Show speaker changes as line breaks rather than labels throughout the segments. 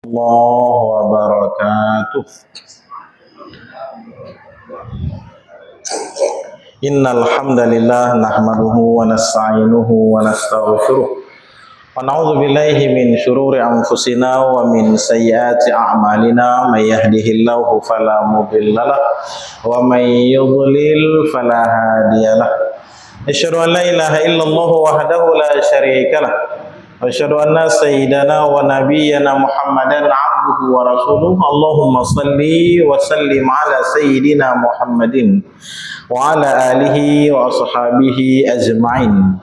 الله وبركاته. Innal hamdalillah nahmaduhu wa nasta'inuhu wa nastaghfiruh wa na'udzu billahi min shururi anfusina wa min sayyiati a'malina may yahdihillahu fala mudhillalah wa may yudlil fala hadiyalah. Asyhadu an la ilaha illallah wahdahu la syarikalah wa asyhadu anna sayyidana wa nabiyyana Muhammadan 'abduhu wa rasuluh. Allahumma shalli wa sallim ala sayyidina Muhammadin wa ala alihi wa ashabihi ajma'in.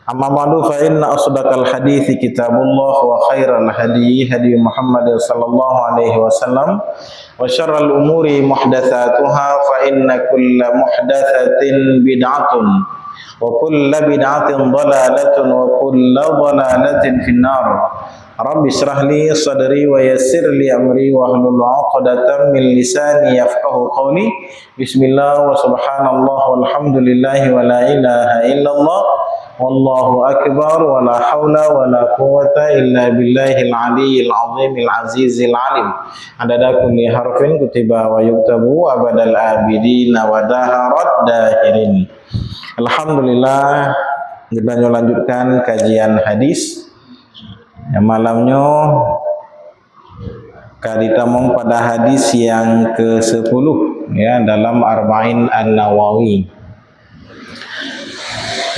Amma ba'du, fa inna asdaqal hadithi kitabullah wa khairal hadi hadi Muhammad sallallahu alaihi wasallam wa syarral umuri muhdatsatuha fa inna kulla muhdatsatin bid'atun wa kulla bid'atin dhalalatun wa kulla dhalalatin finnar. Rabbi syrah li sadri wa yassir li amri wa hlul 'uqdatam min lisani yafqahu qawli. Bismillah wa subhanallah walhamdulillahi wa la ilaha illallah wallahu akbar wa la hawla wa la quwwata illa billahil aliyyil azimil azizil alim. Adada kulli harfin kutiba wa yuktabu abadal abidina wa daharat dahirin. Alhamdulillah, kita lanjutkan kajian hadis. Yang malamnya kita mau pada hadis yang ke-10 ya dalam Arba'in An-Nawawi.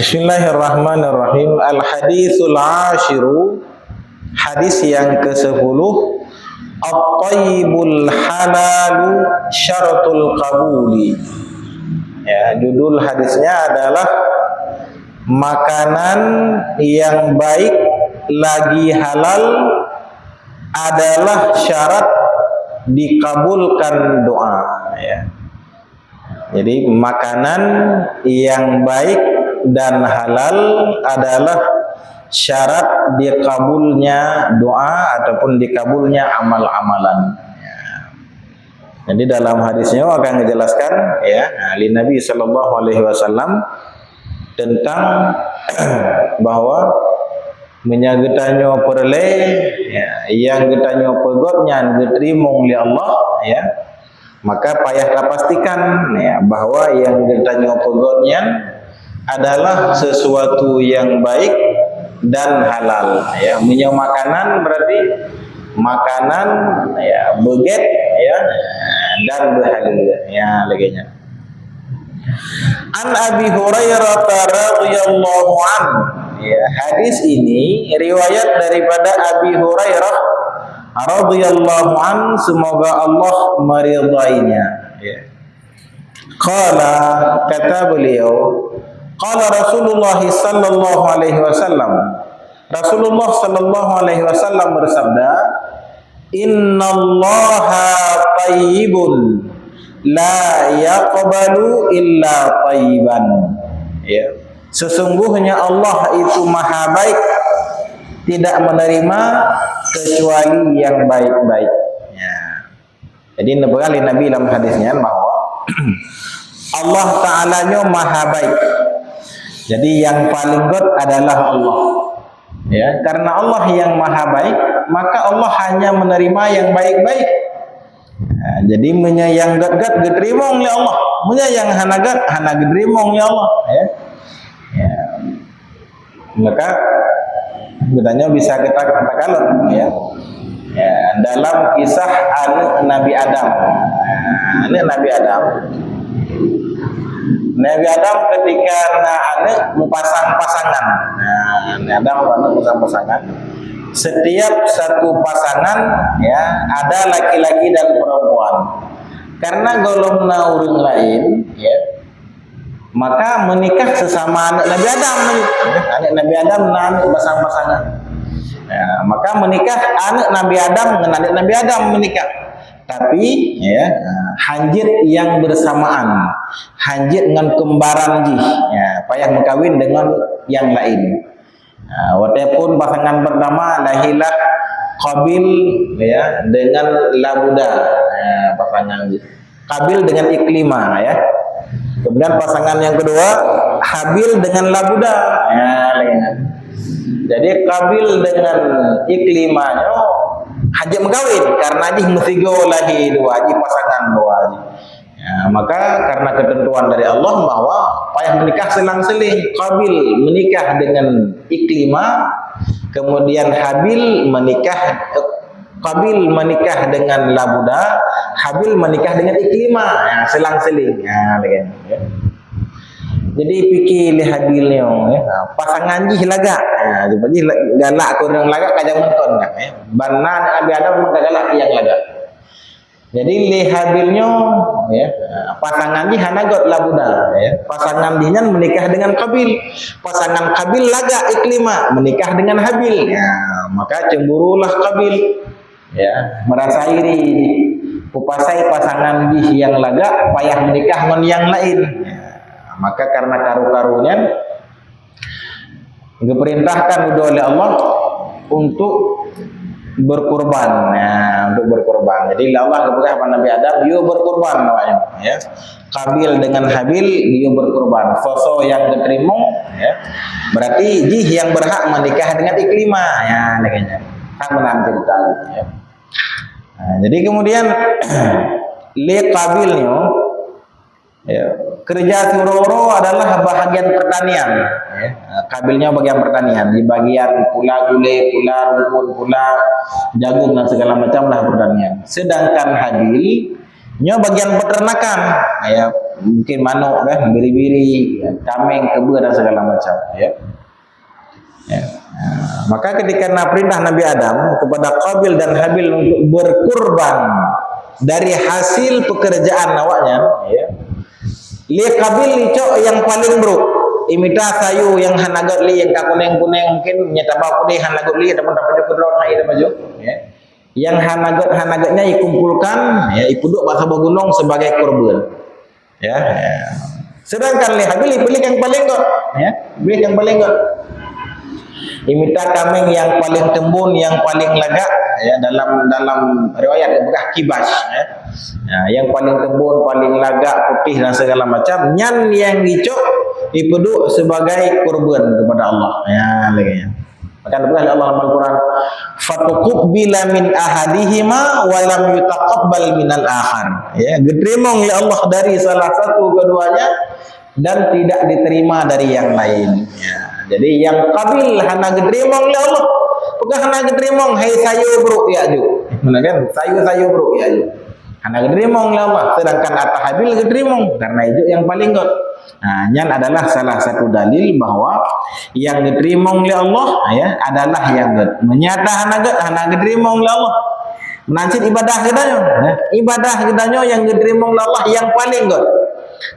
Bismillahirrahmanirrahim. Al-haditsul 'ashiru, hadis yang ke-10. At-tayyibul halalu syaratul qabuli. Ya, judul hadisnya adalah makanan yang baik lagi halal adalah syarat dikabulkan doa ya. Jadi makanan yang baik dan halal adalah syarat dikabulnya doa ataupun dikabulnya amal-amalan ya. Jadi dalam hadisnya akan menjelaskan ya ali Nabi sallallahu alaihi wasallam tentang bahwa menyagetanyo perle ya, yang getanyo pegotnya diterima oleh Allah ya, maka payah pastikan ya bahwa yang getanyo pegotnya adalah sesuatu yang baik dan halal ya. Punya makanan berarti makanan ya beget ya dan berhalal ya laginya. An Abi Hurairah radhiyallahu anhu. Ya, hadis ini riwayat daripada Abi Hurairah radhiyallahu an, semoga Allah meridainya ya. Qala, kata beliau, qala Rasulullah sallallahu alaihi wasallam, Rasulullah sallallahu alaihi wasallam bersabda, innallaha tayyibun la yaqbalu illa tayyiban ya. Sesungguhnya Allah itu maha baik, tidak menerima kecuali yang baik-baik ya. Jadi nebali Nabi dalam hadisnya bahwa Allah Ta'alanya maha baik. Jadi yang paling good adalah Allah ya. Karena Allah yang maha baik, maka Allah hanya menerima yang baik-baik ya. Jadi yang gat-gat diterima oleh Allah, yang hanagat hana diterima oleh Allah ya. Ya. Maka bedanya bisa kita katakan ya. Ya, dalam kisah anak Nabi Adam. Anak Nabi Adam. Nabi Adam ketika anak mempasang pasangan. Nah, Nabi Adam mempasang pasangan. Setiap satu pasangan ya ada laki-laki dan perempuan. Karena golongan orang lain ya, maka menikah sesama anak Nabi Adam, anak Nabi Adam anak pasangan. Ya, maka menikah anak Nabi Adam dengan anak Nabi Adam menikah. Tapi ya hanjit yang bersamaan, hanjit dengan kembaran jih, ya, payah berkawin dengan yang lain. Walaupun pasangan pertama lahilah Qabil ya dengan Labuda ya, pasangan Qabil dengan Iklimah ya. Kemudian pasangan yang kedua Habil dengan Labuda ya. Jadi Qabil dengan Iklimahnya hajat megawin karena ji mesti lahi dua ji pasangan dua ji. Ya, maka karena ketentuan dari Allah bahwa payah menikah selang-seling, Qabil menikah dengan Iklimah, kemudian Qabil menikah dengan Labuda, Habil menikah dengan Iklimah, ya, selang-seling. Ya, ya. Jadi fikir Habilnya, ya, pasangan jih laga, ya, jadi galak kurang laga kajang menton, ya. Bana Nabi Adam galak yang laga. Jadi Habilnya, ya, pasangan jih hanagot Labuda, ya. Pasangan jihnya menikah dengan Qabil, pasangan Qabil laga Iklimah menikah dengan Habil, ya, maka cemburulah Qabil. Ya, merasa iri kupasai pasangan di yang laga payah menikah dengan yang lain, ya, maka karena karu-karunya diperintahkan oleh Allah untuk berkurban, ya, untuk berkurban. Jadi Allah kepada Nabi Adam, dia berkurban namanya, ya. Qabil dengan Habil dia berkurban. Sosok yang diterima, ya, berarti jih yang berhak menikah dengan Iklimah, ya, kayaknya hak menanti tadi, ya. Nah, jadi kemudian Qabilnya, ya, kerja Suroro adalah bahagian pertanian, ya. Qabilnya bagian pertanian, di bagian pula gulai, pula rumput, pula jagung dan segala macam lah pertanian. Sedangkan Habilnya bagian peternakan, ya, mungkin manuk, ya, biri-biri, ya, kambing, kebo dan segala macam, ya. Ya. Nah, maka ketika perintah Nabi Adam kepada Qabil dan Habil untuk berkurban dari hasil pekerjaan awaknya, ya, Qabil licok yang paling buruk, imita sayu yang hanagot li yang kakuneng-kuneng mungkin nyetabau kudih hanagot li ataupun dapat kedrot hai ada maju, ya, yang hanagotnya dikumpulkan, ya, ipuduk bahasa gunung sebagai korban, ya, ya. Sedangkan Habil pilih yang paling kok, ya, pilih yang paling kok. Imita kambing yang paling tembun, yang paling lega, ya, dalam riwayat bekas kibas, ya. Ya, yang paling tembun, paling lega, putih dan segala macam, nyan yang dicok dipeduk sebagai kurban kepada Allah, ya, lagi. Maka Allah dalam Al-Quran, fatuqbila min ahadihima wa lam yutaqabbal minal akhar, ya, diterima oleh Allah dari salah satu keduanya dan tidak diterima dari yang lain, ya. Jadi yang Qabil hana gedrimong ya Allah, bukan hana gedrimong, hai sayu bro ya ju, mana kan sayu bro ya ju, hana gedrimong ya Allah. Sedangkan atas Habil gedrimong karena itu yang paling god. Nah, yang adalah salah satu dalil bahwa yang gedrimong ya Allah, ya, adalah yang god. Menyata hana gedrimong ya Allah. Menancit ibadah gedanya, ya, ibadah gedanya yang gedrimong ya Allah yang paling god.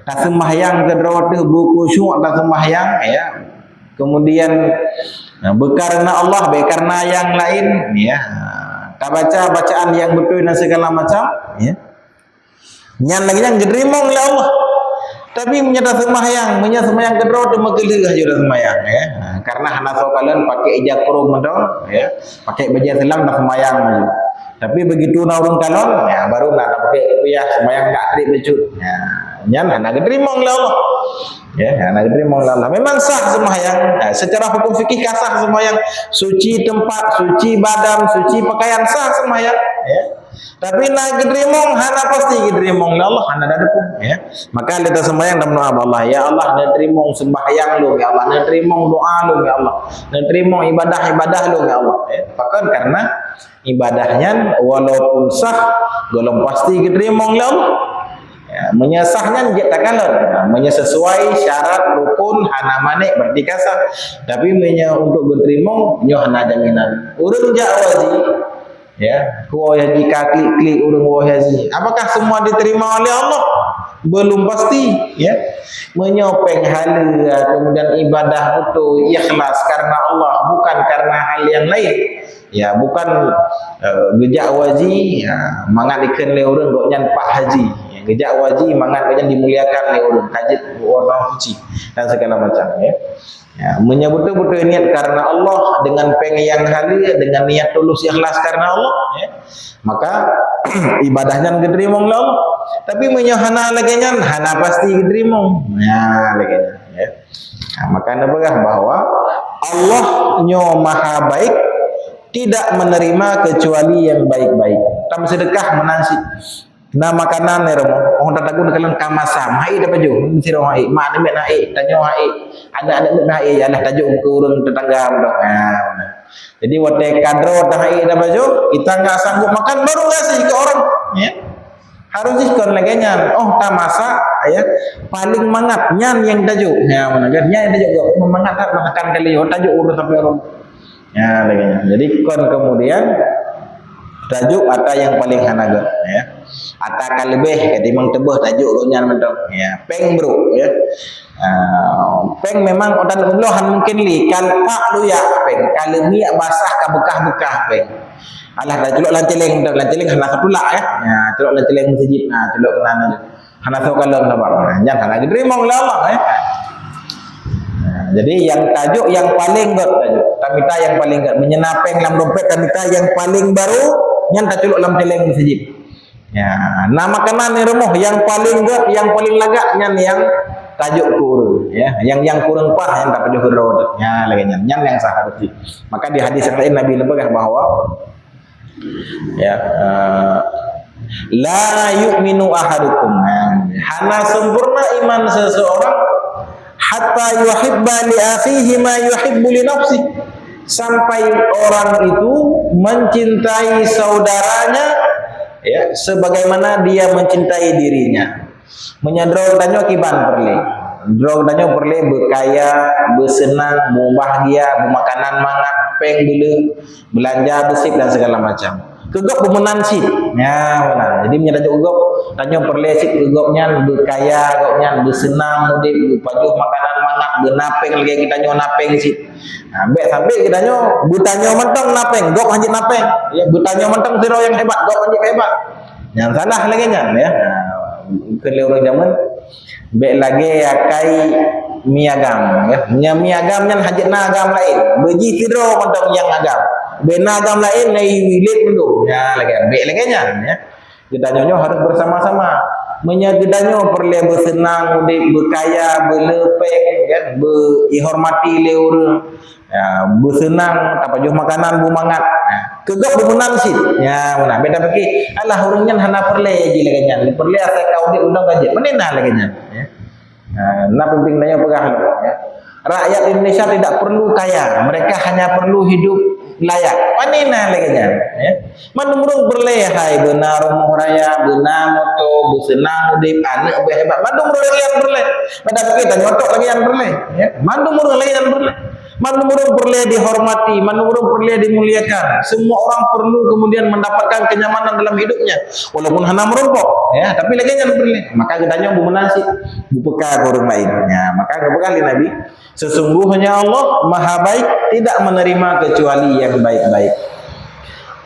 Tak sembahyang kedrawat buku syuk tak sembahyang, ya. Kemudian berkarena Allah, berkarena yang lain, ya, tak baca bacaan yang betul dan segala macam, ya. Nyan lagi yang gedrimong oleh Allah. Tapi menyata sembahyang kedua tu magelis juga sembahyang, ya. Karena hana so kalian pakai ijab kurung mendong, ya, pakai baju selam dah sembahyang aja. Tapi begitu naurun kalon, ya, baru nak pakai kopiah sembahyang tak trik becut. Ya, nyan hana gedrimong oleh Allah. Ya, anak diterima oleh Allah. Memang sah sembahyang. Nah, secara hukum fikih sah sembahyang. Suci tempat, suci badan, suci pakaian sah sembahyang. Ya. Tapi nak diterima, hana pasti diterima oleh Allah. Hana ada pun. Ya. Maka kita sembahyang dan doa Allah. Ya Allah, diterima sembahyang lu, ya Allah. Diterima doa lu, ya Allah. Diterima ibadah lu, ya Allah. Ya. Bahkan karena ibadahnya walaupun sah, belum pasti diterima oleh Allah. Ya, menyesahnya jetakalon, menyesuai syarat rukun hana manik berarti kasar, tapi untuk berterima nyo hana jaminan urang ja waji, ya, ku haji kaki urang haji, apakah semua diterima oleh Allah? Belum pasti, ya. Menyopeng hala, kemudian ibadah itu ikhlas karena Allah, bukan karena hal yang lain, ya, bukan gejak waji, ya, mangat ikan le urang kok nyan pak haji. Gejak wajib mangat kalian dimuliakan oleh orang kajit orang suci dan segala macam, ya. Ya, menyebut-betul niat karena Allah dengan pengen kali dengan niat tulus ikhlas karena Allah, ya. Maka ibadahnya diterima oleh Allah. Tapi menyahana lagi hana pasti diterima. Ya, lagi, ya. Nah, maka nabagah bahwa Allah nyo maha baik tidak menerima kecuali yang baik-baik. Tam sedekah menansi. Nah makanan ni romo, orang tak tahu kalau kamasam, hai dapat jo, mesti orang hai, mak ni nak hai, tanya hai, anak nak hai, alah tajuk ke orang tetangga dah. Jadi waktu kadro dah hai dapat jo, kita enggak sanggup makan baru ngasih ke orang, ya. Harus diskon lagi nyan. Oh tak masak, ya. Paling mangat nyan yang tajuk, ya mana kan? Nyan yang tajuk, memangat tak makan kali, oh tajuk urus sampai orang. Ya lagi nyan. Jadi kon kemudian tajuk atau yang paling hanaga, ya. Atau lebih ketimbang tebeh tajuk gonyan mentok, ya. Peng bro, ya. Peng memang odan ulohan mungkin li kal pak lu ya peng kalau minyak basah ka bekah-bekah peng. Alah dah celok lanceleng hana ketulak ya. Ya celok lanceleng masjid. Celok kelana hana tau kalau sabar. Jangan lagi terima oleh Allah ya. Jadi yang tajuk yang paling tajuk. Tamita yang paling menyenapeng dalam dompet tamita yang paling baru nyan tak celok lanceleng masjid. Ya, nama kanan ni remoh yang paling yang paling lagak nyan yang tajuk kurang ya, yang kurang pah yang tak pejuh road ya lagi nyan yang seharusnya. Maka di hadis yang lain Nabi lebih bahwa ya la yu'minu ahadukum, hana sempurna iman seseorang hatta yuhibba li akhihi ma yuhibbu li nafsihi, sampai orang itu mencintai saudaranya ya sebagaimana dia mencintai dirinya. Menyadrong danyo kiban perle. Drog danyo perle berkaya, bersenang, berbahagia, bermakanan mangat, peng dulu, belanja besik dan segala macam. Kegop bermenansi. Ya, benar. Jadi menyadrong kegop danyo perle sik kegopnya berkaya, gopnya bersenang, mudik, berpajuh makanan mangat, bernapeng lagi kita nyo napeng sik. Nah, ambek sampai kita nyo butanyo mentong napeng, gop hanjit napeng. Ya, butanyo mentong siro yang hebat, gop hanjit hebat. Yang salah lagi nyan ya. Kalau orang zaman baik lagi akai miagam ya miagam yang hajatna agam lain beji tidro untuk yang agam bena agam lain nai wilit dulu ya lagi baik lagi nya ya kita nyonya harus bersama-sama menyagedanyo perlu bersenang berkaya berlepek kan berhormati le orang ya bersenang tak pajuh makanan bumangat kegap bumenan sih ya mana beda pergi alah orangnya hana perle je laganya perle asal kau di undang gaji menena laganya ya nah pimpinannya pegah ya rakyat Indonesia tidak perlu kaya mereka hanya perlu hidup layak panena laganya ya manumurung perle hai benar rumah raya benar moto bersenang di anak hebat manumurung yang perle pada kita nyotok lagi yang perle ya manumurung lagi yang perle manumurung perlu dihormati, manumurung perlu dimuliakan. Semua orang perlu kemudian mendapatkan kenyamanan dalam hidupnya, walaupun hana merompok, ya. Tapi lagi yang perlu. Maka katanya bumenasi, bupeka orang lainnya. Maka kebekali Nabi, sesungguhnya Allah Maha Baik, tidak menerima kecuali yang baik-baik.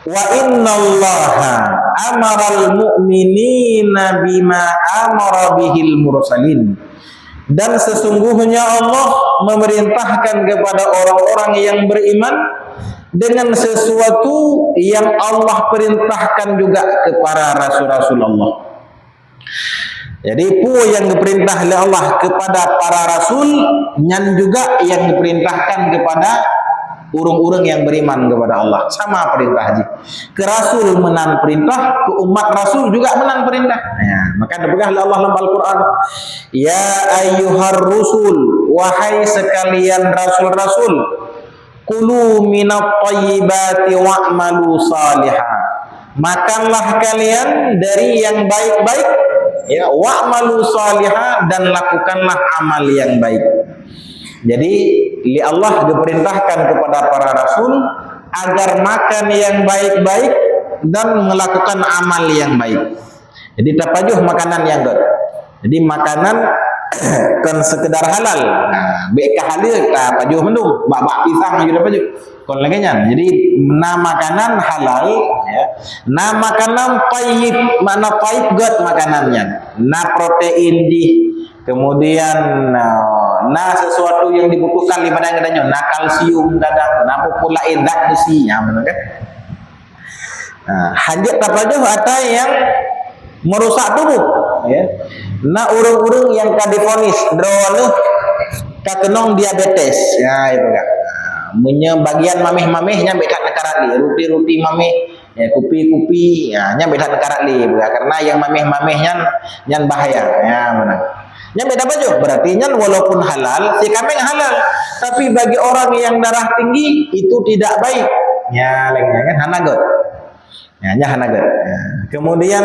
Wa innallaha amaral mu'minina bima amara bihil mursalin. Dan sesungguhnya Allah memerintahkan kepada orang-orang yang beriman dengan sesuatu yang Allah perintahkan juga kepada Rasul-Rasul Allah. Jadi pu yang diperintah oleh Allah kepada para rasul, nyan juga yang diperintahkan kepada urung-urung yang beriman kepada Allah. Sama perintah haji. Ke Rasul menan perintah, ke umat Rasul juga menan perintah. Ya, maka dibegah Allah dalam Al-Quran. Ya ayyuhar rusul, wahai sekalian Rasul-Rasul, kulu minat tayyibati wa'malu salihah. Makanlah kalian dari yang baik-baik, ya, wa'malu salihah, dan lakukanlah amal yang baik. Jadi li Allah diperintahkan kepada para rasul agar makan yang baik-baik dan melakukan amal yang baik. Jadi tapajuh makanan yang good. Jadi makanan kan sekedar halal. Nah, beka halal tapajuh mendung, bak pisang juga tapajuh. Kon lagi nya. Jadi makanan halal ya. Makanan tayyib, mana tayyib good makanannya. Protein di kemudian sesuatu yang dibutuhkan di badan kita, kalsium kadang, pula zat besi, benar kan? Hajat apa aja ada yang merusak tubuh, ya. Urung-urung yang kadifonis, drone kakenong diabetes, ya itu kan. bagian mamih-mamihnya beda nekarat li, ruti-ruti mamih, ya, kupi-kupi, ya, nya beda nekarat li, karena yang mamih-mamihnya nyan bahaya, ya mana. Nya beda baju, berarti nyan walaupun halal, si kambing halal, tapi bagi orang yang darah tinggi itu tidak baik, ya, lagi kan hanagot. Ya, hanagat. Ya. Kemudian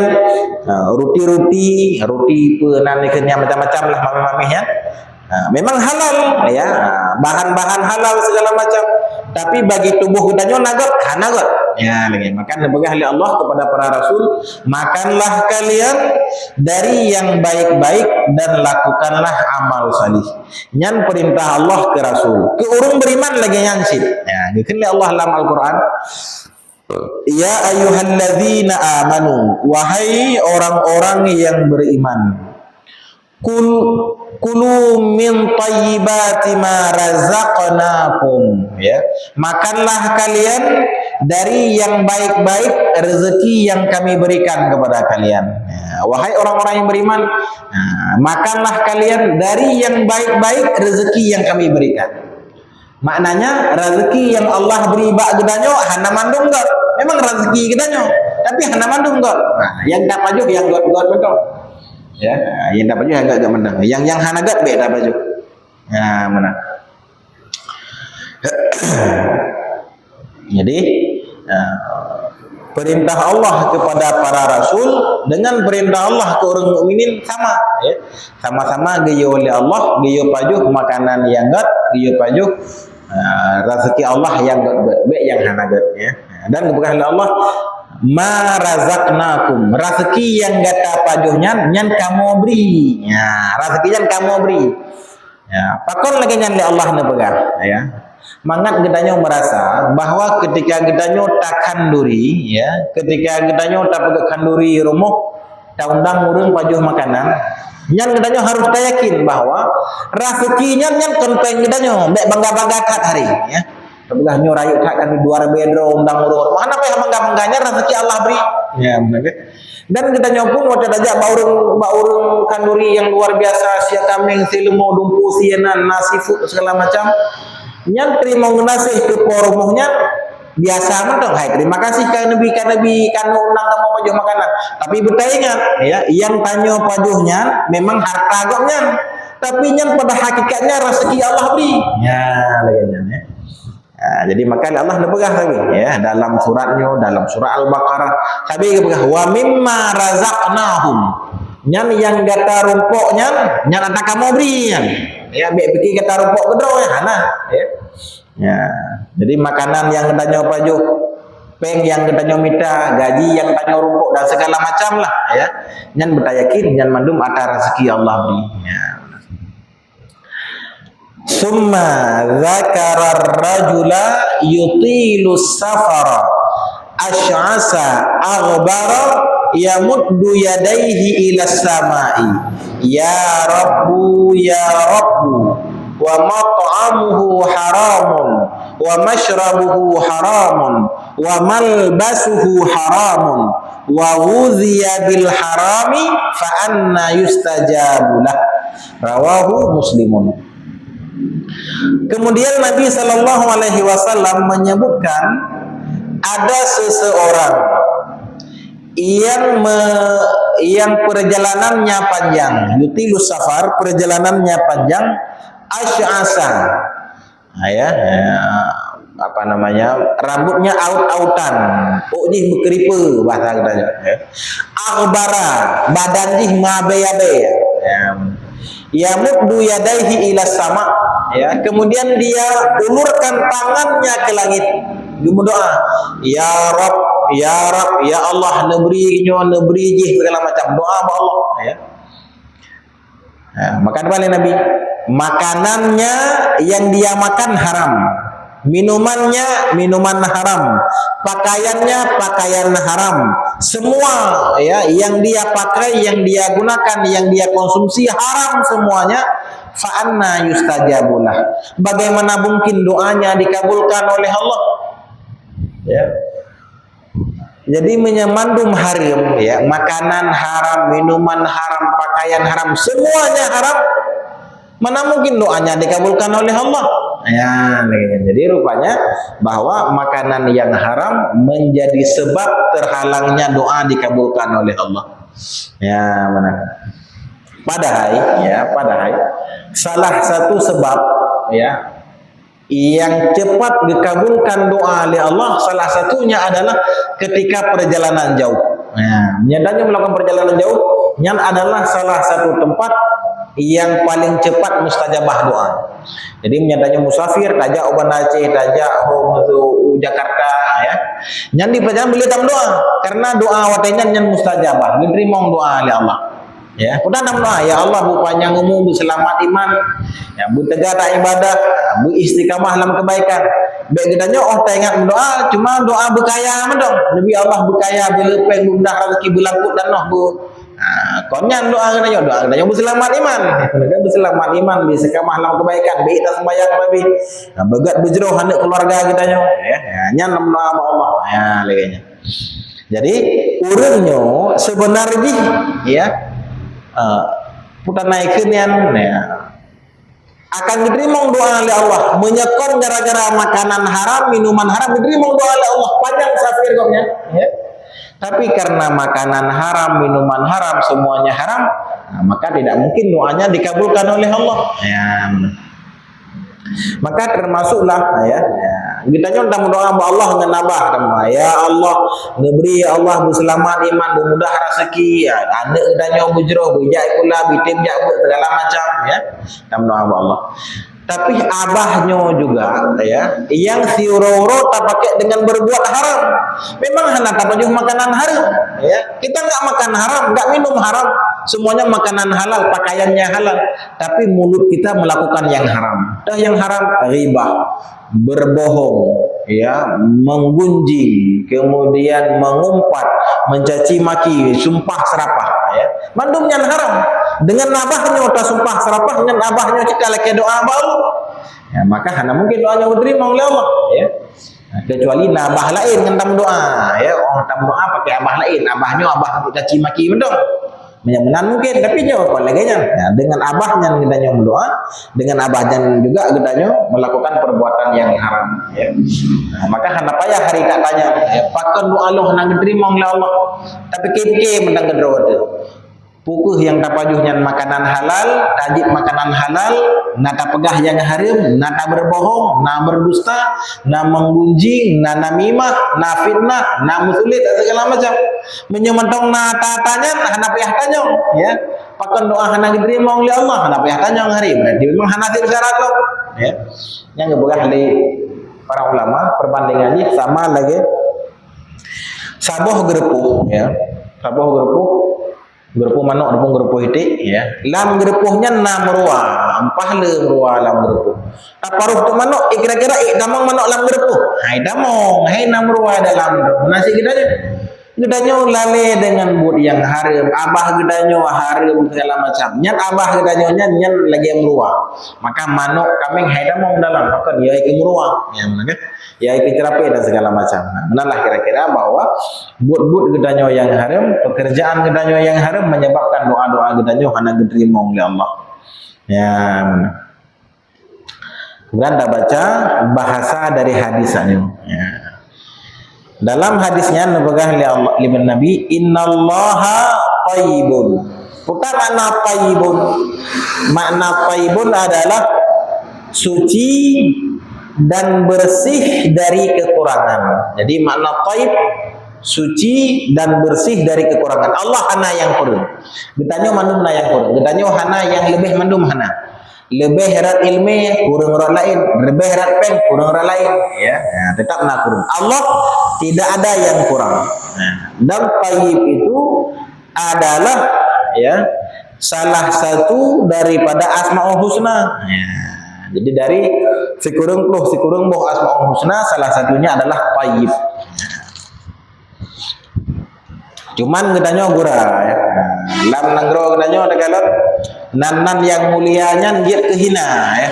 roti penanikannya macam-macam lah mamih-mamihnya. Memang halal ya, bahan-bahan halal segala macam. Tapi bagi tubuh kita nagot, hanagot. Ya, lagi makan nebegah oleh Allah kepada para rasul, makanlah kalian dari yang baik-baik dan lakukanlah amal salih. Nyan perintah Allah ke rasul. Ke urung beriman lagi nyansip. Ya, dikene Allah dalam Al-Qur'an. Ya ayyuhalladzina amanu, wahai orang-orang yang beriman, kulu min thayyibati ma razaqnakum, ya, makanlah kalian dari yang baik-baik rezeki yang kami berikan kepada kalian, ya, wahai orang-orang yang beriman, makanlah kalian dari yang baik-baik rezeki yang kami berikan. Maknanya rezeki yang Allah beri bak gedanyo hana mandung enggak. Memang rezeki gedanyo, tapi hana mandung enggak. Nah, yang tak baju yang got betul. Ya, yang tak baju yang enggak mandang. Yang hana gat beda baju. Nah, mana? Jadi perintah Allah kepada para rasul dengan perintah Allah ke orang mukminin sama, ya. Sama-sama geyo oleh Allah, geyo pajuh makanan yang gat, geyo pajuh rezeki Allah yang yang hanagat, ya. Dan keberkahan Allah ma razaqnakum, rezeki yang gata pajuhnya nyan kamu beri, ya, rezeki yang kamu beri, ya, pakon lagi nyan Allah nebegar, ya. Mangat kita merasa bahwa ketika kita tak kanduri, ya, ketika kita tak pakai kanduri rumah, tak undang urung pajuh makanan, nyan kita harus yakin bahwa rezekinya nyan konten kita bangga-bangga kat hari, ya. Sebelah nyorayu kat kan dua bedro undang urung, mana apa yang bangga-bangganya rezeki Allah beri, ya, benar. Dan kita pun waktu aja baurung kanduri yang luar biasa, sia kambing, silemo, dumpu, sienan, nasi food segala macam. Nyan terima ngasih ke porumuhnya biasa mentong, hai terima kasih ke Nabi kanu undang kamu pajuh makanan, tapi betul ingat, ya, yang tanya pajuhnya memang harta agaknya, tapi nyan pada hakikatnya rezeki Allah beri, ya, laginya, ya. Nah, jadi maka Allah nepegah lagi, ya, dalam suratnya, dalam surah Al-Baqarah, tapi nepegah wa mimma razaqnahum, nyan yang gata rumpoknya nyan anta kamu beri, ya, pikir kata rumpok gedro, ya, hana, ya. Ya, jadi makanan yang katanya pajuh, peng yang katanya mita, gaji yang katanya rumpok dan segala macam lah, ya. Nyan bertayakin, nyan mandum ada rezeki Allah beri, ya. Summa dzakara ar-rajula yutilu safara asy'asa aghbara yamuddu yadayhi ila samai ya rabbu wa mat'amuhu haramun wa mashrabuhu haramun wa malbasuhu haramun wa ghudhiya bil harami fa anna yustajabu lah, rawahu Muslimun. Kemudian Nabi Shallallahu Alaihi Wasallam menyebutkan ada seseorang yang perjalanannya panjang, yutilus safar, perjalanannya panjang, asy'asa, apa namanya, rambutnya aut-autan, ujih bekeripe bahasa katanya, ya. Aghbara, badan jih mabe-abe, ya. Yamuddu yadaihi ila sama, ya, kemudian dia ulurkan tangannya ke langit, dia berdoa, ya Rabb, ya Rabb, ya Allah, neberi jih segala macam doa sama Allah, ya. Nah, maka apa Nabi? Makanannya yang dia makan haram, minumannya minuman haram, pakaiannya pakaian haram, semua, ya, yang dia pakai, yang dia gunakan, yang dia konsumsi haram semuanya. Fa anna yustajabulah, bagaimana mungkin doanya dikabulkan oleh Allah, ya. Jadi menyamandum haram, ya, makanan haram, minuman haram, pakaian haram, semuanya haram. Mana mungkin doanya dikabulkan oleh Allah, Ya, jadi rupanya bahwa makanan yang haram menjadi sebab terhalangnya doa dikabulkan oleh Allah. Ya, mana? Padahal salah satu sebab ya yang cepat dikabulkan doa oleh Allah, salah satunya adalah ketika perjalanan jauh. Nah, nyatanya melakukan perjalanan jauh, yang adalah salah satu tempat yang paling cepat mustajabah doa. Jadi nyatanya musafir, tajak Oban Aceh, tajak Jakarta, ya. Yang di perjalanan beli tam doa, karena doa watenya yang mustajabah, diterima doa oleh Allah. Ya, udah nam doa, ya Allah bu panjang umur, bu selamat iman, ya bu tegak tak ibadah, bu istiqamah dalam kebaikan. Baik kitanya tak ingat doa, cuma doa berkaya mendong. Lebih Allah berkaya, belepeng, mudah rezeki belangkut dan bu. Konyan doa katanya bu selamat iman, mereka berselamat iman, istiqamah dalam kebaikan, baik tak sembahyang lebih, begat berjeroh anak keluarga kitanya, ya, nyan nam doa Allah, ya leganya. Jadi urangnya sebenarnya, ya. Putar naikin ya, akan diterima doa oleh Allah, menyekon gara-gara makanan haram, minuman haram, diterima doa oleh Allah, panjang safir koknya, ya. Tapi karena makanan haram, minuman haram, semuanya haram, maka tidak mungkin doanya dikabulkan oleh Allah. Ya. Maka termasuklah kita nyontam doa Allah dengan nabah, ya Allah ngeberi ya Allah berselamat iman, mudah rezeki, ya anak kita bujro bijak pula bitim jak segala macam, ya dalam doa Allah. Tapi abahnya juga ya yang siuro-uro tak pakai dengan berbuat haram. Memang hendak tak makanan haram, ya. Kita enggak makan haram, enggak minum haram, semuanya makanan halal, pakaiannya halal, tapi mulut kita melakukan yang haram. Yang haram riba, berbohong, ya, menggunjing, kemudian mengumpat, mencaci maki, sumpah serapah, ya. Mandum yang haram. Dengan abahnya udah sumpah serapah, dengan abahnya kita lagi doa baru, ya, maka hanya mungkin doanya diterima oleh Allah, ya. Nah, kecuali nabah lain dengan doa, ya, orang tam doa pakai abah lain, abahnya abah untuk caci maki mendong. Menyamanan mungkin, tapi jawab lagi ya, dengan abahnya kita berdoa, dengan abahnya juga kita melakukan perbuatan yang haram, ya. Nah, maka kenapa ya hari tak tanya, ya, pakai doa Allah nang diterima oleh Allah, tapi keke menang kedrawat pukuh yang tapajuhnya makanan halal, tajik makanan halal, nata pegah yang haram, nata berbohong, na berdusta, na menggunjing, na namimah, na fitnah, na musulit, segala macam. Menyemantong na tatanya, hana payah tanya, ya. Pakai doa hana diterima oleh Allah, hana payah tanya hari. Berarti memang hana syarat lo, ya. Yang ngebuka dari para ulama perbandingannya sama lagi saboh gerepuh, ya. Saboh gerepuh manok repung gerepuh itik, ya. Lam gerepuhnya 6 ruah, pahala ruah lam gerepuh. Taparuh tu manok kira-kira damang manok lam gerepuh. Hai damong, hai 6 ruah dalam nasi gedanya lale dengan bud yang haram, abah gedanya haram segala macam. Nyan abah gedanya nyan lagi yang ruah. Maka manok kambing hai damong dalam, maka dia iki ruah, ya mana kan? Ya iki cerape dan segala macam. Nah, benalah kira-kira bahwa bud gedanya yang haram, pekerjaan gedanya yang haram menyebabkan doa-doa gedanya hana diterima oleh Allah. Ya, mana? Kemudian kita baca bahasa dari hadisnya. Ya. Dalam hadisnya liban Nabi, innallaha thayyibun. Bukan makna thayyibun. Makna thayyibun adalah suci dan bersih dari kekurangan. Jadi makna thayyib suci dan bersih dari kekurangan. Allah hana yang kurang. Ditanya mandum na yang kurang. Ditanya hana yang lebih mandum hana. Lebih herat ilmu kurang orang lain, lebih herat pen kurang orang lain, ya. Nah, tetap nak kurang. Allah tidak ada yang kurang. Nah, dan thayyib itu adalah, ya, salah satu daripada Asmaul Husna. Ya. Jadi dari sikurung boh Asmaul Husna salah satunya adalah thayyib. Cuman kitanya gura, ya. Lam nanggro kitanya ada galon nan yang mulianya dia kehina, ya.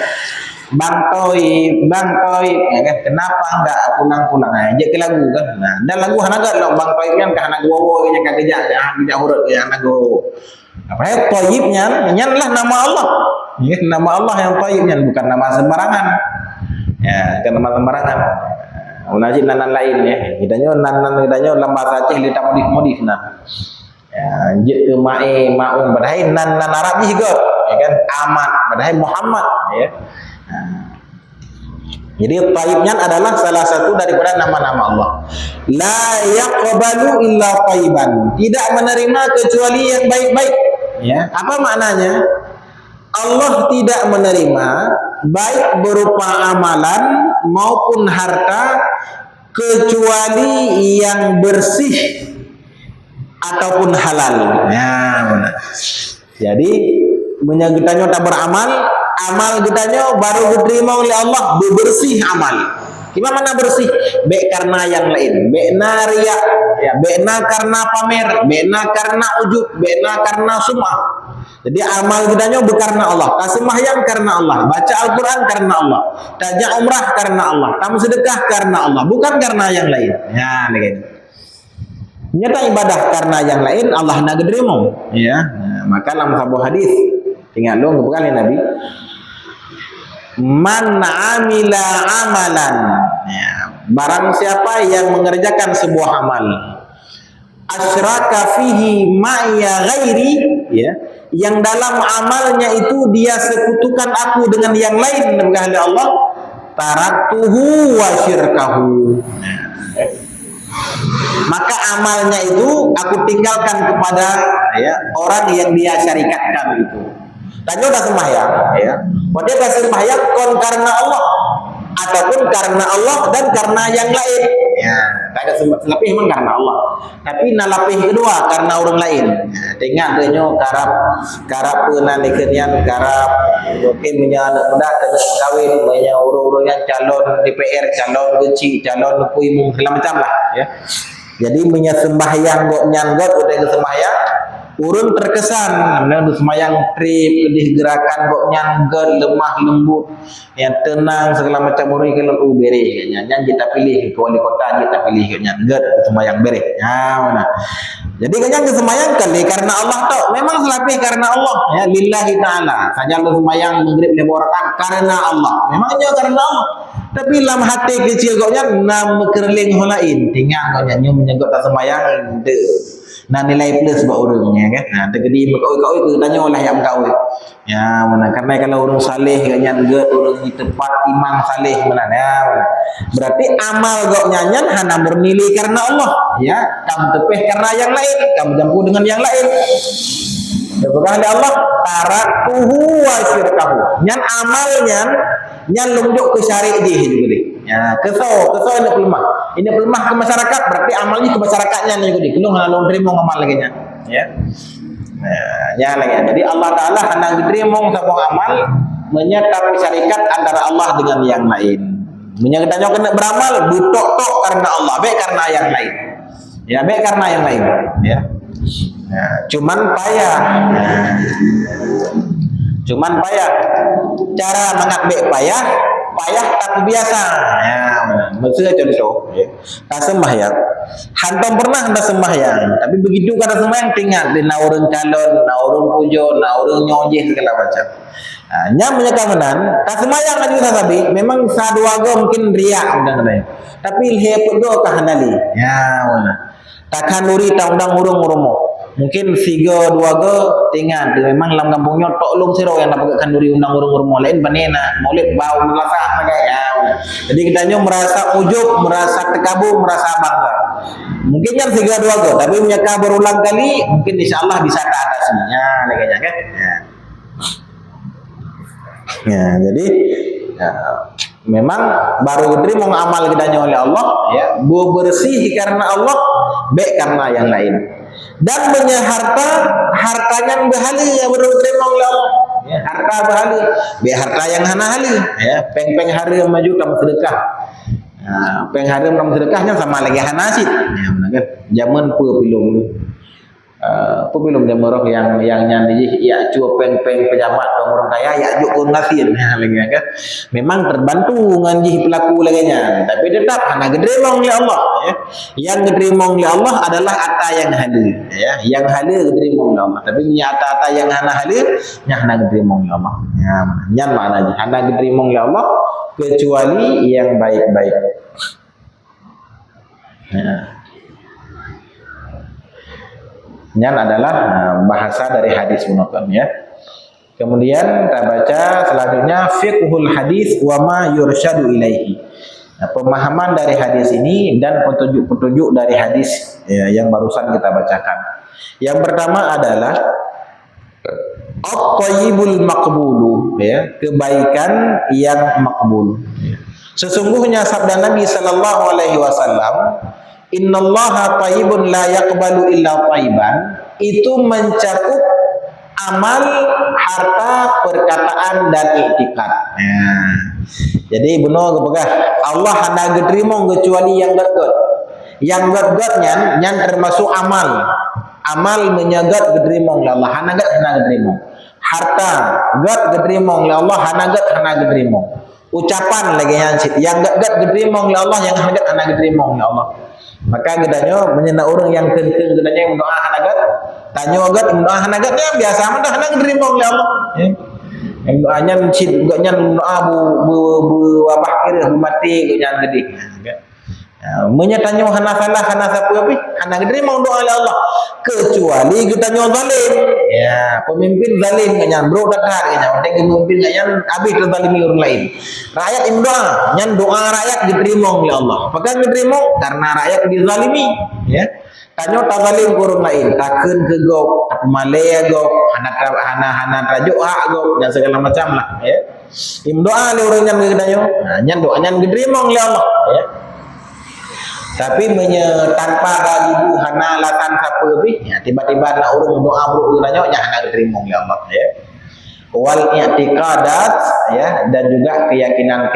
Bang Toy, ya kan? Kenapa enggak pulang-pulang aja ke lagu kan? Nah, dan lagu hanaga lo Bang Toy kan kahana gowo nya kageja ya hurut ya hanago. Apa ya thayyibnya? Nyan lah nama Allah. Ya, nama Allah yang thayyibnya bukan nama sembarangan. Ya, kan sembarangan. Najis nan lain ya. Kitanya nan kitanya dalam bahasa Aceh dia tak modif nah. Ya, je mae maun badai nan Arab juga, ya kan? Ahmad badai Muhammad ya. Jadi taibnya adalah salah satu daripada nama-nama Allah. La yaqbalu illa taiban. Tidak menerima kecuali yang baik-baik. Ya, apa maknanya? Allah tidak menerima baik berupa amalan maupun harta kecuali yang bersih ataupun halal. Ya, benar. Jadi menyagitannya tak beramal, amal kitanya baru diterima oleh Allah bersih amal. Gimana mana bersih? Be karena yang lain, be'na riya, ya, be'na karena pamer, be'na karena ujub, be'na karena sum'ah. Jadi amal kitanya karena Allah, sembahyang karena Allah, baca Al-Quran karena Allah, tajak umrah karena Allah, tamu sedekah karena Allah, bukan karena yang lain. Ya, begini. Nyata ibadah karena yang lain Allah nak terima. Ya, maka dalam sebuah hadis ingat dong kali Nabi, man amila amalan, ya, barang siapa yang mengerjakan sebuah amal, asyraka fihi ma'ya ghairi, ya, yang dalam amalnya itu dia sekutukan aku dengan yang lain dengan Allah, taraktuhu wa syirkahu. Maka amalnya itu aku tinggalkan kepada, ya, orang yang dia syarikatkan itu. Dan dia sudah sembahyang, ya. Dia sudah sembahyang karena Allah ataupun karena Allah dan karena yang lain. Ya, tak ada lebih memang karena Allah. Tapi nalapih kedua karena orang lain. Ya, tengok dia karap penanikian karap mungkin punya anak muda kena kahwin, punya orang-orang yang calon DPR, calon kecil, calon puimung segala macam lah, ya. Jadi punya sembahyang gok nyanggot udah sembahyang urun terkesan namanya sembahyang trip kedih gerakan gok nyanggot lemah lembut yang tenang segala macam uri kalau bere kayaknya kita pilih ke wali kota kita pilih ke nyanggot sembahyang bere ya mana. Jadi kayaknya sembahyang kali karena Allah tuh memang selapih karena Allah ya lillahi taala saja lu sembahyang maghrib 5 rakaat karena Allah memangnya karena Allah. Tapi dalam hati kecil koknya nam kerling lain tinggal koknya nyu menyangkut tak sembahyang de nah nilai plus buat orangnya kan. Nah tegedi kau itu tanya oleh yang kau ya mana karena kalau orang saleh koknya ngeut orang di tempat imam saleh mana ya mana. Berarti amal koknya nyan hana bernilai karena Allah ya kamu tepeh karena yang lain kamu campur dengan yang lain. Bukan Allah taraktuhu wa syirkahu. Nyan amalnya nyan lumjuk ke syari dia juga deh. Ya, keso ini pelemah. Ini pelemah ke masyarakat berarti amalnya ke masyarakatnya nih juga deh. Belum lalu terima amal lagi nya. Ya. Ya lagi. Jadi Allah Taala hendak diterima sebuah amal menyertai syarikat antara Allah dengan yang lain. Menyertanya kena beramal butok karena Allah, baik karena yang lain. Ya, baik karena yang lain. Ya. Nah, cuman payah cara mengambil payah tak biasa ya maksudnya contoh ya. Tak sembahyang hantam pernah hendak sembahyang tapi begitu kada sembahyang tinggal di naurun calon naurun pujo naurun nyonjeh segala macam nyam menyakamenan tak sembahyang aja sasabi memang saduaga mungkin riak tapi heput do kahanali ya mana takkan nuri taundang urung urumo mungkin 3-2 tinggal memang dalam kampungnya tok lung siro yang dapat kanduri undang urung lain banena maulid bau melasa ya. Jadi kitanya merasa ujub, merasa tekabur, merasa bangga. Mungkin yang 3-2 tapi menyeka berulang kali mungkin insyaallah bisa ke atasnya lagi kan. Ya, jadi ya, memang baru diterima amal kitanya oleh Allah ya, bersih karena Allah, baik karena yang lain. Dan punya hartanya berhali yang baru diterima oleh Allah ya, harta berhali biar harta yang hana hali ya peng hari yang maju kamu sedekah peng hari kamu sedekahnya sama lagi hana asid ya benar kan zaman pilum jamarok yang nyanyi ya cuap peng pejabat orang kaya ya juk ngatin ya lagi kan memang terbantu nganji pelaku laginya tapi tetap hana gedremong oleh Allah ya yang gedremong oleh Allah adalah ata yang halal ya yang halal gedremong oleh Allah tapi ata yang hana halal nya hana gedremong oleh Allah ya nyan maknanya hana gedremong oleh Allah kecuali yang baik-baik. Nyan adalah bahasa dari hadis munakam ya. Kemudian kita baca selanjutnya fiqhul hadis wa ma yursyadu ilaihi. Nah, pemahaman dari hadis ini dan petunjuk-petunjuk dari hadis ya, yang barusan kita bacakan. Yang pertama adalah at-thayyibul maqbulu ya, kebaikan yang makbul. Sesungguhnya sabda Nabi sallallahu alaihi wasallam, innallaha thayyibun la yaqbalu illa thayyiban, itu mencakup amal, harta, perkataan dan iktikad. Nah, jadi benar kepegah Allah hana gedrimo kecuali yang gat-gat. Yang gat-gat nyan termasuk amal. Amal menyagat gedrimo oleh Allah, hana gat hana gedrimo. Harta gat gedrimo oleh Allah, hana gat hana gedrimo. Ucapan lagi yang gat gedrimo oleh Allah, yang hana gat hana gedrimo oleh Allah. Maka gedanya menyena orang yang kenceng gedanya yang doa hanagat, tanya agat doa hanagatnya biasa mah hana gedrimo oleh Allah. Yang doanya cid gaknya doa bu abah kira bu mati gaknya gede. Menyatanya hana salah hana sapu api hana gedrimo doa oleh Allah kecuali gedanya zalim. Ya, pemimpin zalim gaknya bro dakar gaknya orang pemimpin gaknya habis terzalimi orang lain. Rakyat imdoa, nyan doa rakyat diterima oleh Allah. Apakah diterima? Karena rakyat dizalimi, ya. Tanyo tak zalim kurang lain, takkan ke go, apa malaya go, hana tajuk hak go, dan segala macam lah, ya. Imdoa le orang nyan gedanyo, nyan doa nyan diterima oleh Allah, ya. Tapi tanpa ragu hana latan siapa lebih, ya, tiba-tiba nak orang doa buruk gedanyo, nyan hana diterima oleh Allah, ya. Wal i'tiqadat ya, dan juga keyakinan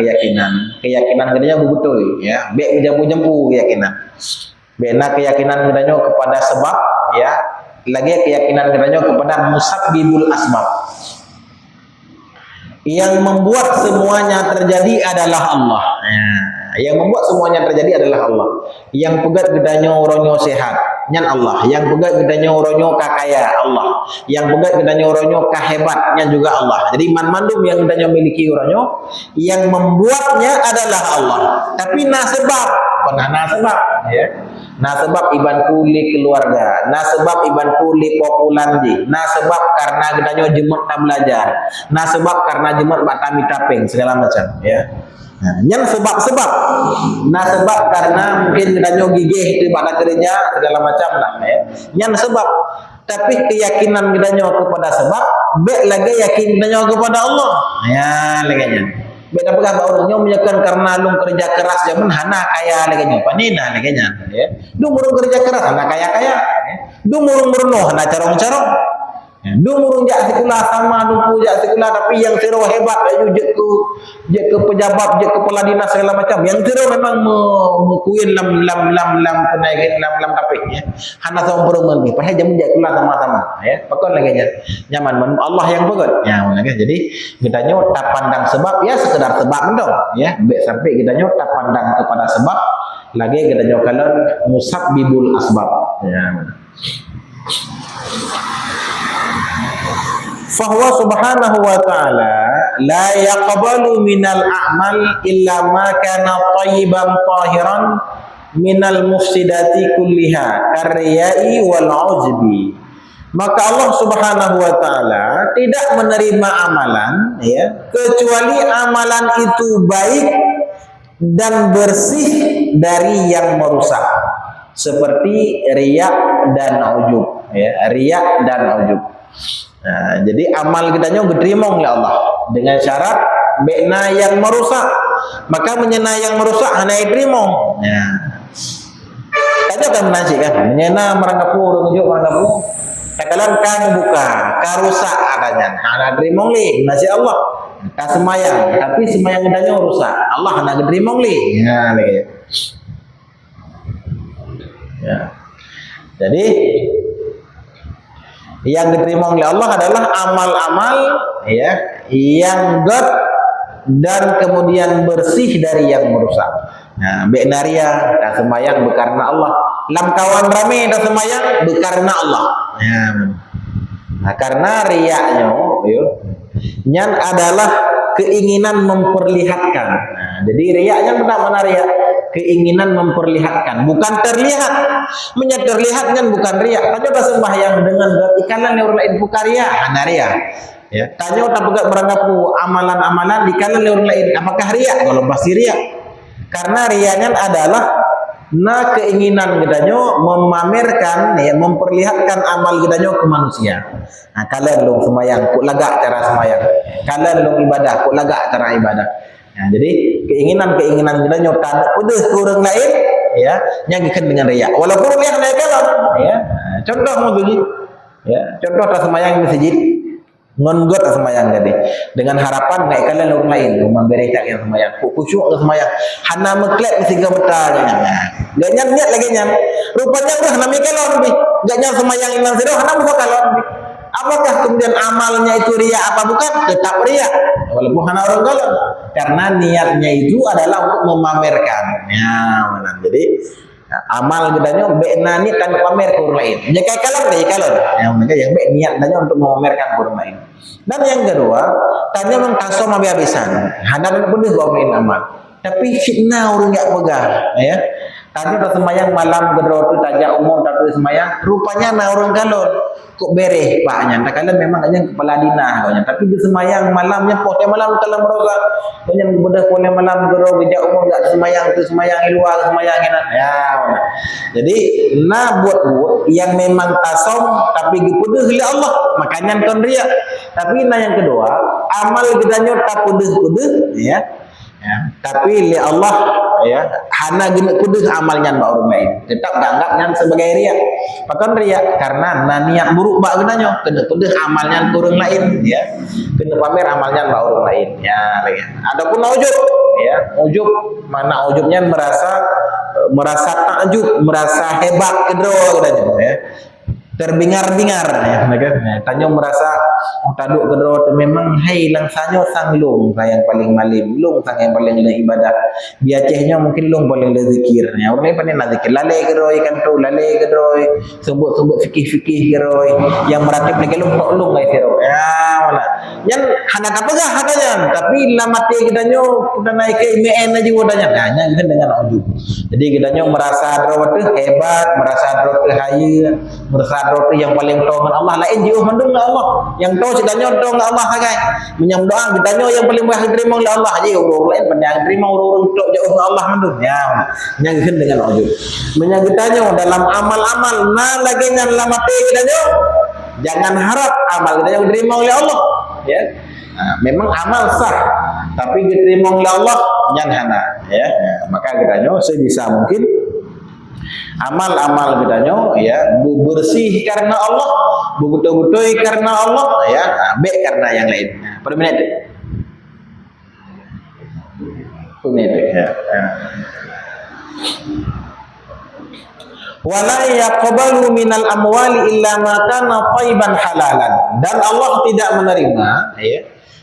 gedanya betul ya, be jambu keyakinan bena keyakinan gedanya kepada sebab ya, lagi keyakinan gedanya kepada musabbibul asbab, yang membuat semuanya terjadi adalah Allah ya. Yang membuat semuanya terjadi adalah Allah. Yang pegat gedanya orangnya sehat, nyan Allah. Yang pegat gedanya orangnya kakaya, Allah. Yang pegat gedanya orangnya kahebatnya juga Allah. Jadi mandum yang gedanya miliki orangnya, yang membuatnya adalah Allah. Tapi nasebab, nasebab ya. Nasebab iban kuli keluarga, nasebab iban kuli populanji, nasebab karena gedanya jemut tak belajar, nasebab karena jemut batami taping segala macam ya. Nah, yang sebab-sebab, nah sebab karena mungkin kita gigih di pada kerja segala macam lah, ya. Yang sebab, tapi keyakinan kita kepada sebab, be lagi yakin kita kepada Allah, ya lagi. Beda pegang orangnya menyakan karena lung kerja keras zaman hana kaya lagi, panina lagi ya. Du murung kerja keras hana kaya, ya. Du murung hana carong. Du murung jak sekolah sama du jak sekolah tapi yang sero hebat ayu je ke pejabat je kepala dinas segala macam yang sero memang mekuin lam kenaikan lam kapik ya hana sama perumahan ni pasal jamu jak sekolah sama-sama ya pakon lagi nyaman Allah yang pegot ya lagi jadi kitanya tak pandang sebab ya sekedar sebab mendong ya sampai kitanya tak pandang kepada sebab lagi kitanya kalau musabbibul asbab ya Fahuwa subhanahu wa ta'ala la yaqbalu minal a'mal illa ma kana tayyiban tahiran minal mufsidati kulliha karyai wal ujbi. Maka Allah subhanahu wa ta'ala tidak menerima amalan ya, kecuali amalan itu baik dan bersih dari yang merusak seperti riya dan ujub ya, riya dan ujub. Nah, jadi amal kitanya diterima oleh Allah dengan syarat bena yang merusak, maka menyena yang merusak hana diterima. Nah, tadi kan menasik kan, menyena merangkapu, menunjuk merangkapu. Kakalan kan buka, karusak adanya, hana diterima oleh nasi Allah. Ka semayang, tapi semayang kitanya rusak, Allah hana diterima oleh. Ya, lagi. Ya. Jadi yang diterima oleh Allah adalah amal-amal ya yang god dan kemudian bersih dari yang merusak. Nah, benaria dan semayang berkarena Allah. Lam kawan rame dan semayang berkarena Allah. Ya. Nah, karena riaknya, nyan adalah keinginan memperlihatkan. Nah, jadi riaknya benar-benar riak, keinginan memperlihatkan, bukan terlihat. Terlihat kan bukan riak. Tanya dah sembahyang dengan ikalan yang lain bukan riak, hanya riak. Ya, tanya tak pegat berangapu amalan-amalan di kalangan orang lain, apakah riak? Kalau pasti riak. Karena riaknya adalah keinginan kita memamerkan, ya, memperlihatkan amal kita ke manusia. Nah, kalian dong sembahyang, kok lagak cara sembahyang. Kalian dong ibadah, kok lagak cara ibadah. Nah, jadi keinginan kita tak udah ke orang lain, ya, nyagikan dengan riak. Walaupun riak naik kalam, ya. Nah, contoh mau begini, ya, contoh tak sembahyang di masjid. Ngonggot sembahyang tadi dengan harapan naik kalian orang lain membereskan yang sembahyang khusyuk sembahyang hana meklek mesti gemetar gak nyat lagi nyat rupanya udah hana mikalon gak nyat sembahyang inang sedo hana muka kalon apakah kemudian amalnya itu riya apa bukan? Tetap riya walaupun hana orang kalon karena niatnya itu adalah untuk memamerkan ya mana jadi amal gedanya bekna ni kan pamer ke orang lain. Jika kalon deh kalon. Yang mereka yang bek niat danya untuk memamerkan ke orang lain. Dan yang kedua, tanya mengkasom habis-habisan. Hadap pun dia buat amal. Tapi fitnah orang enggak pegang, ya. Tadi pas sembahyang malam gedro tu tajak umum tapi sembahyang rupanya na orang kalon kok bereh paknya tak kalian memang hanya kepala dinah katanya tapi di sembahyang malamnya pote malam dalam roga banyak bedah pote malam gedro bijak umum enggak sembahyang tu sembahyang luar sembahyang enak ya jadi buat yang memang tasom tapi dipuduh oleh Allah makanya kon riya tapi yang kedua amal kita tak puduh ya. Ya, tapi li Allah ya hana gini kudus amalnya mbak orang lain tetap dianggapnya sebagai riak bahkan riak karena niat buruk mbak gunanya kena kudus amalnya orang lain ya kena pamer amalnya mbak orang lain ya adapun ujub ya ujub mana ujubnya merasa takjub merasa hebat kedua katanya ya terbingar-bingar ya mereka tanya merasa taduk kedua memang hai langsanyo sang lung yang paling malim lung sang yang paling ibadah biacehnya mungkin lung paling zikir ya orang ni pandai nak zikir lalai kedoi kan tu lalai kedoi sebut fikih-fikih kedoi yang meratib lagi lung ai siro ya mana yang hendak apa gah katanya tapi lamati kitanyo udah naik ke IMN aja wadanya hanya dengan ujub jadi kitanyo merasa dro hebat merasa dro haya merasa roti yang paling tahu dengan Allah lain jiwa mandung dengan Allah yang tahu sedanya tahu dengan Allah kan menyam doa ditanya yang paling baik diterima oleh Allah aja orang lain pandang terima orang tok jauh dengan Allah mandung ya nyangkin dengan ujub menyagitanya dalam amal-amal lagi yang lamati kitanya jangan harap amal kita yang diterima oleh Allah ya memang amal sah tapi diterima oleh Allah jangan hana ya maka kitanya sebisa mungkin amal-amal bedanya ya bersih karena Allah betul-betul karena Allah ya baik karena yang lain pada menit ya wala yaqbalu minal amwali illa ma kana thayyiban halalan dan Allah tidak menerima ya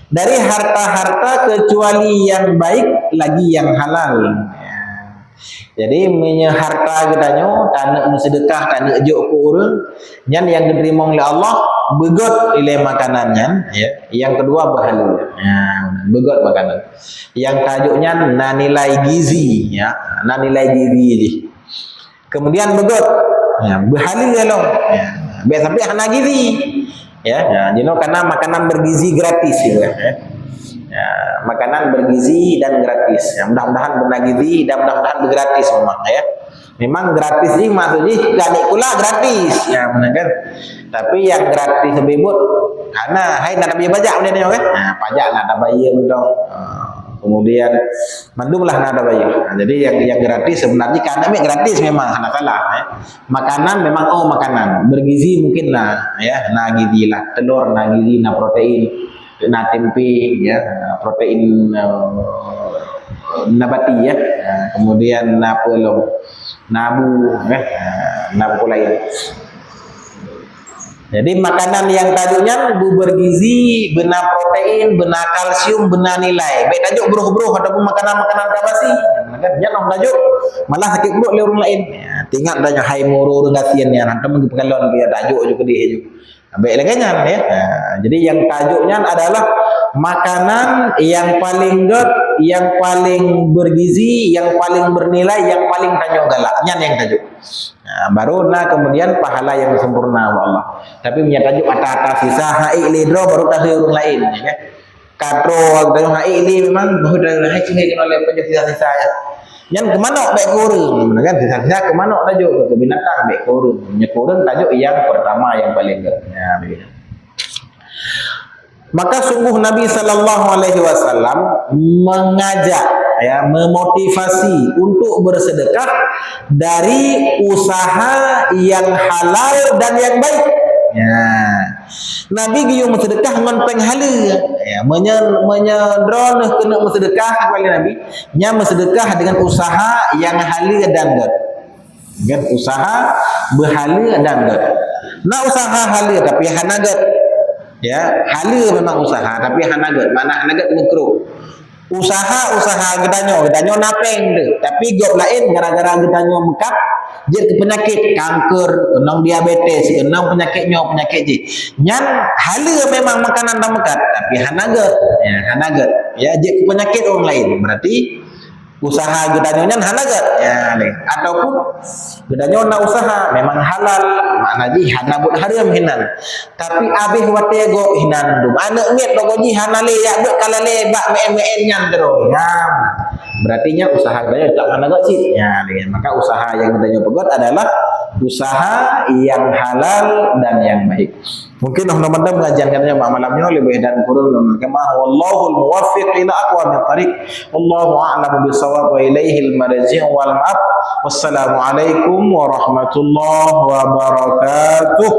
dari harta-harta kecuali yang baik lagi yang halal jadi harta kitanya tanah sedekah tanah juk ke orang yang diterima oleh Allah begot nilai makanannya ya yang kedua bahalu ya begot makanan yang tajuknya nilai gizi ya nilai gizi kemudian begot ya bahalu ya loh ya biar sampai hana gizi ya jadi karena makanan bergizi gratis ya ya, makanan bergizi dan gratis ya, mudah-mudahan bergizi dan mudah-mudahan bergratis memang ya memang gratis sih maksudnya gak pula gratis ya benar kan tapi yang gratis sebebut karena hai nak bayar pajak kan nah, pajak nak ada bayar betul kemudian mandunglah nak ada bayar nah, jadi yang gratis sebenarnya karena gratis memang anak salah ya. Makanan memang makanan bergizi mungkin lah ya nah gizi lah telur nah gizi nah protein na tempe ya protein nabati ya kemudian nabu ya nabu lain jadi makanan yang tadinya bergizi benar protein benar kalsium benar nilai baik tajuk beruh-beruh ataupun makanan-makanan kabasi jangan tajuk malah sakit perut oleh orang lain ya, tinggal tanya hai muru ngasian ya nanti mengipalon dia tajuk juga dia juga baik lagi ya. Nah, jadi yang tajuknya adalah makanan yang paling good, yang paling bergizi, yang paling bernilai, yang paling tajuk galak. Nyan yang tajuk. Nah, baru kemudian pahala yang sempurna Allah. Tapi punya tajuk atas sisa hai lidro baru tahu orang lain ya. Katro tajuk hai ini memang baru tahu hai cuma kena oleh sisa-sisa ya. Yang kemana baik kurung, kan sisa-sisa kemana tajuk ke binatang baik kurung. Punya kurung tajuk yang pertama yang paling good. Ya, begitu. Maka sungguh Nabi Sallallahu Alaihi Wasallam mengajak, ya, memotivasi untuk bersedekah dari usaha yang halal dan yang baik. Ya, Nabi giyu bersedekah dengan penghala, ya, menyedron kena bersedekah kepada Nabi, nya bersedekah dengan usaha yang halal dan baik. Dengan usaha berhala dan baik. Nah usaha halal tapi hanagat. Ya, halal memang usaha tapi hanagat, mana hanagat makruh. Usaha gedanyo napeng deh, tapi gop lain gara-gara gedanyo mekap jadi penyakit kanker, kenang diabetes, kenang penyakit je. Nyan halal memang makanan dan mekat, tapi hanagat, ya hanagat. Ya, jadi penyakit orang lain. Berarti usaha gedanyo nyan hanagat, ya ataupun gedanyo na usaha memang halal, makna ji hanabut haram hinan. Tapi abih wate go hinan dum. Anak miet do ji hanale ya bet kalale bak men nyan dero. Ya. Berarti nya usaha gedanyo tak hanagat sih. Ya, maka usaha yang gedanyo pegot adalah usaha yang halal dan yang baik. Mungkin teman-teman pengajian katanya malamnya lebih dan kurang kemah wallahul muwaffiq ila aqwamit thariq wallahu a'lamu bissawab wa ilaihil marji' wal ma'ab. Wassalamu alaikum warahmatullahi wabarakatuh.